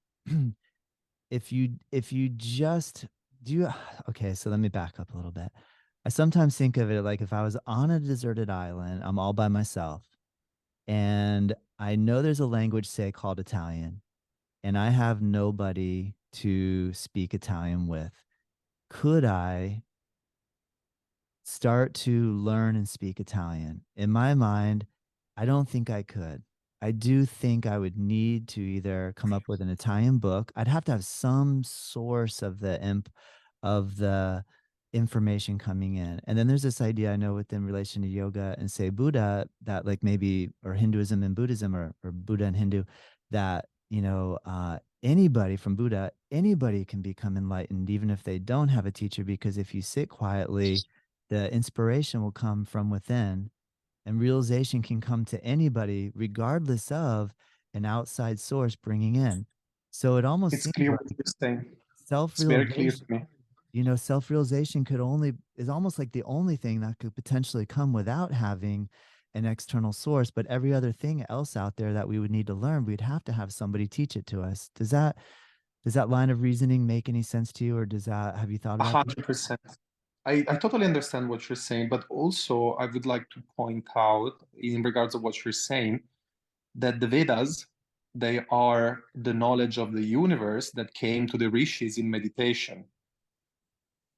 A: if you just do, okay, so let me back up a little bit. I sometimes think of it like if I was on a deserted island, I'm all by myself, and I know there's a language, say, called Italian, and I have nobody to speak Italian with. Could I start to learn and speak Italian? In my mind, I don't think I could. I do think I would need to either come up with an Italian book. I'd have to have some source of the information coming in. And then there's this idea I know within relation to yoga and say Buddha, that like maybe, or Hinduism and Buddhism, or Buddha and Hindu, that anybody from Buddha, anybody can become enlightened even if they don't have a teacher, because if you sit quietly, the inspiration will come from within, and realization can come to anybody regardless of an outside source bringing in. So it almost
B: It's
A: seems
B: clear
A: like
B: what you're saying. It's very clear to
A: self-realization,
B: me.
A: self-realization is almost like the only thing that could potentially come without having an external source. But every other thing else out there that we would need to learn, we'd have to have somebody teach it to us. Does that line of reasoning make any sense to you, or have you thought about that?
B: 100%. I totally understand what you're saying, but also I would like to point out, in regards of what you're saying, that the Vedas, they are the knowledge of the universe that came to the rishis in meditation.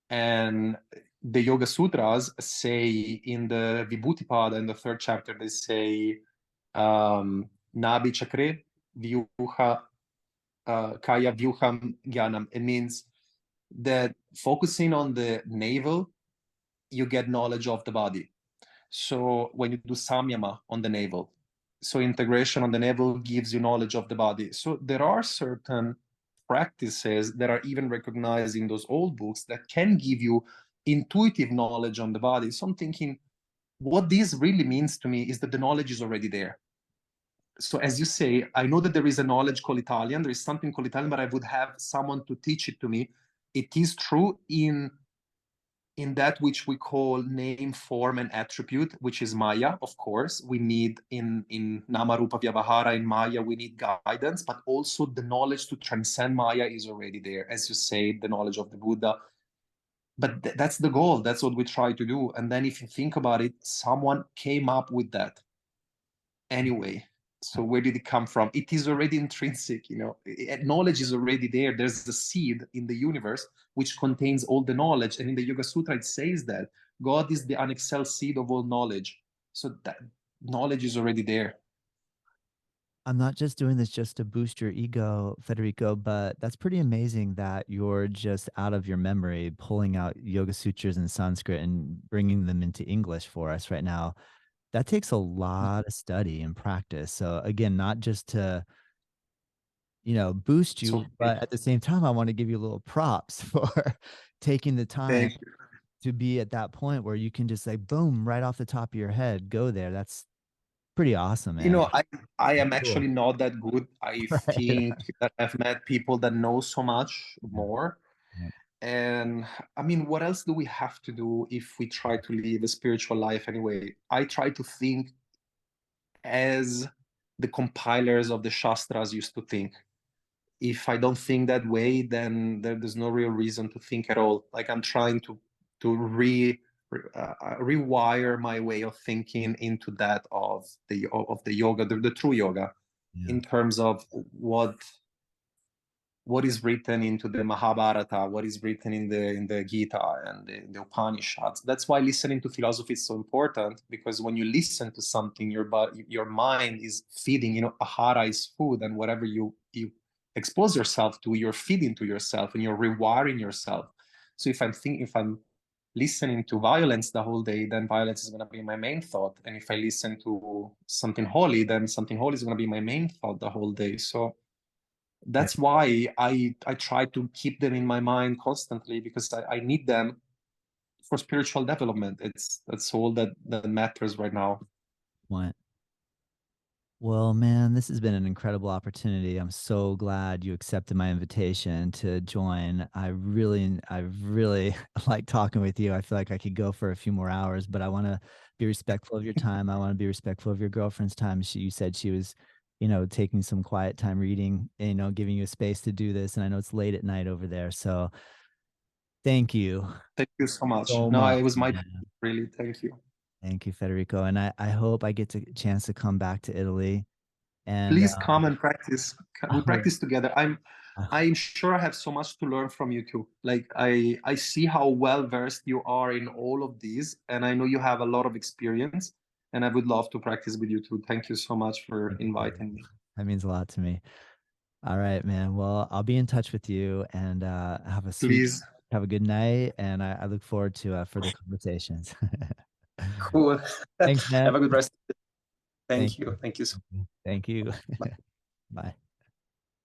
B: And the Yoga Sutras say in the Vibhuti-pada, in the third chapter, they say, Nabi Chakre Vyuha Kaya Vyuham Gyanam. It means that focusing on the navel, you get knowledge of the body. So when you do samyama on the navel, so integration on the navel gives you knowledge of the body. So there are certain practices that are even recognized in those old books that can give you intuitive knowledge on the body. So I'm thinking, what this really means to me is that the knowledge is already there. So as you say, I know that there is a knowledge called Italian, there is something called Italian, but I would have someone to teach it to me. It is true in that which we call name, form, and attribute, which is Maya, of course. We need in Nama Rupa Vyavahara, in Maya, we need guidance, but also the knowledge to transcend Maya is already there. As you say, the knowledge of the Buddha. But that's the goal. That's what we try to do. And then if you think about it, someone came up with that anyway. So where did it come from? It is already intrinsic, knowledge is already there. There's a seed in the universe which contains all the knowledge. And in the Yoga Sutra, it says that God is the unexcelled seed of all knowledge. So that knowledge is already there.
A: I'm not just doing this just to boost your ego, Federico, but that's pretty amazing that you're just out of your memory pulling out Yoga Sutras in Sanskrit and bringing them into English for us right now. That takes a lot of study and practice. So again, not just to, boost you,
B: So
A: but at the same time, I want to give you a little props for taking the time
B: thank you.
A: to be at that point where you can just like, boom, right off the top of your head, go there. That's pretty awesome, man.
B: I am
A: Cool.
B: actually not that good. I
A: Right.
B: think that I've met people that know so much
A: Yeah.
B: more.
A: Yeah.
B: And I mean, what else do we have to do if we try to live a spiritual life anyway? I try to think as the compilers of the Shastras used to think. If I don't think that way, then there's no real reason to think at all. Like I'm trying to rewire my way of thinking into that of the yoga, the true yoga,
A: Yeah.
B: in terms of what what is written into the Mahabharata, what is written in the Gita and the Upanishads. That's why listening to philosophy is so important, because when you listen to something, your mind is feeding. Ahara is food, and whatever you expose yourself to, you're feeding to yourself, and you're rewiring yourself. So if I'm listening to violence the whole day, then violence is going to be my main thought. And if I listen to something holy, then something holy is going to be my main thought the whole day. So that's why I try to keep them in my mind constantly, because I need them for spiritual development. That's all that matters right now.
A: What? Well, man, this has been an incredible opportunity. I'm so glad you accepted my invitation to join. I really like talking with you. I feel like I could go for a few more hours, but I want to be respectful of your time. I want to be respectful of your girlfriend's time. You said she was, taking some quiet time reading, giving you a space to do this. And I know it's late at night over there. So thank you.
B: Thank you so much.
A: So
B: No,
A: much,
B: it was my
A: man.
B: really. Thank you.
A: Thank you, Federico. And I hope I get a chance to come back to Italy. And
B: Please come and practice. We
A: oh,
B: practice together. I'm sure I have so much to learn from you too. Like I see how well versed you are in all of these, and I know you have a lot of experience, and I would love to practice with you too. Thank you so much for
A: thank you.
B: inviting me.
A: That means a lot to me. All right, man. Well, I'll be in touch with you and
B: Please.
A: have a good night. And I look forward to further conversations.
B: Cool.
A: Thanks, man.
B: Have a good rest.
A: Thank
B: Thank
A: you.
B: you. Thank you so
A: Thank you.
B: much.
A: Bye.